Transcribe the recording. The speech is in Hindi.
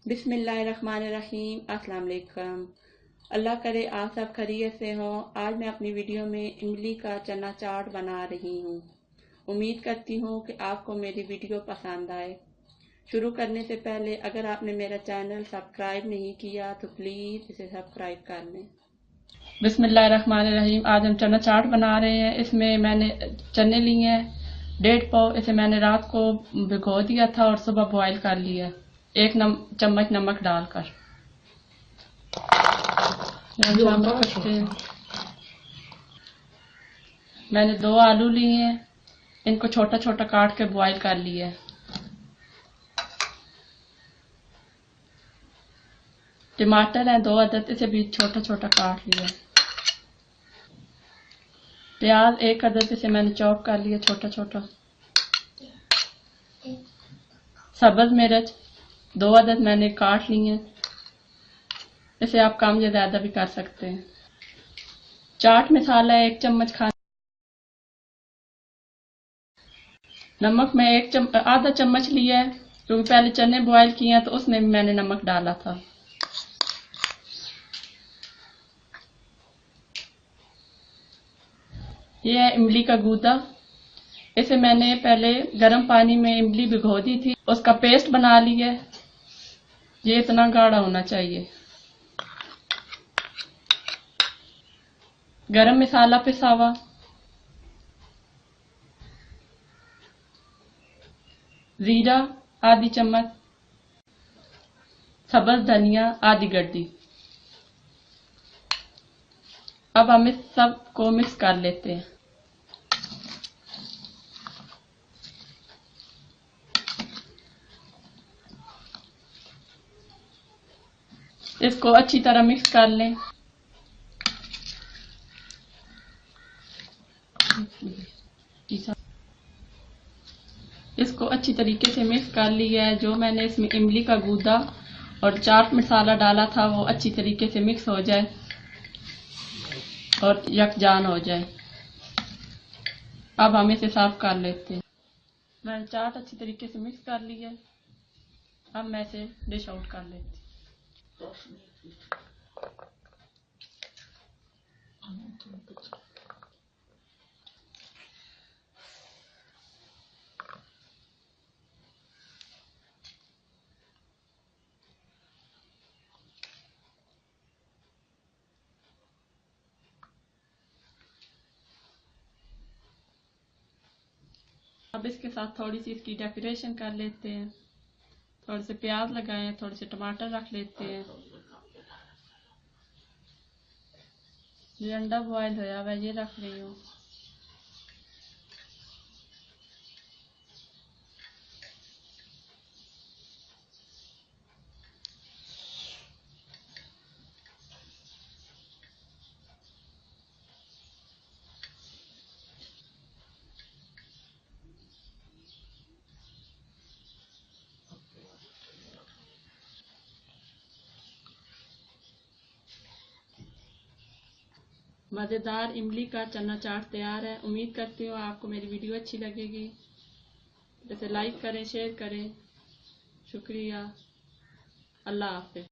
बिस्मिल्लाहिर्रहमानिर्रहीम। अस्सलाम वालेकुम। अल्लाह करे आप सब खैरियत से हो। आज मैं अपनी वीडियो में इमली का चना चाट बना रही हूँ। उम्मीद करती हूँ कि आपको मेरी वीडियो पसंद आए। शुरू करने से पहले अगर आपने मेरा चैनल सब्सक्राइब नहीं किया तो प्लीज़ इसे सब्सक्राइब कर लें। बिस्मिल्लाहिर्रहमानिर्रहीम। आज हम चना चाट बना रहे हैं। इसमें मैंने चने लिए हैं 1.5 पाव। इसे मैंने रात को भिगो दिया था और सुबह बॉईल कर लिया 1 चम्मच नमक डालकर। मैंने 2 आलू लिए हैं, इनको छोटा छोटा काट के बॉईल कर लिया है। टमाटर है 2 अदद, इसे भी छोटा छोटा काट लिया। प्याज 1 अदद, इसे मैंने चॉप कर लिया छोटा छोटा। सब्ज मिर्च 2 अदद मैंने काट ली हैं, इसे आप कम या ज्यादा भी कर सकते हैं। चाट मसाला 1 चम्मच खाना। नमक मैं आधा चम्मच लिया है, क्योंकि पहले चने बॉईल किए हैं तो उसमें भी मैंने नमक डाला था। ये है इमली का गूदा। इसे मैंने पहले गर्म पानी में इमली भिगो दी थी, उसका पेस्ट बना लिया। ये इतना गाढ़ा होना चाहिए। गरम मसाला पिसा हुआ, जीरा आधी चम्मच, सब्ज धनिया आधी गड्डी। अब हम इस सब को मिक्स कर लेते हैं। इसको अच्छी तरह मिक्स कर लें। इसको अच्छी तरीके से मिक्स कर लिया है। जो मैंने इसमें इमली का गूदा और चाट मसाला डाला था वो अच्छी तरीके से मिक्स हो जाए और यकजान हो जाए। अब हम इसे सर्व कर लेते हैं। मैंने चाट अच्छी तरीके से मिक्स कर ली है। अब मैं इसे डिश आउट कर लेती हूँ। अब इसके साथ थोड़ी सी इसकी डेकोरेशन कर लेते हैं। थोड़े से प्याज लगाए, थोड़े से टमाटर रख लेते हैं। ये अंडा बॉयल होया हुआ ये रख रही हूँ। मज़ेदार इमली का चना चाट तैयार है। उम्मीद करती हूँ आपको मेरी वीडियो अच्छी लगेगी। इसे लाइक करें, शेयर करें। शुक्रिया। अल्लाह हाफ़िज़।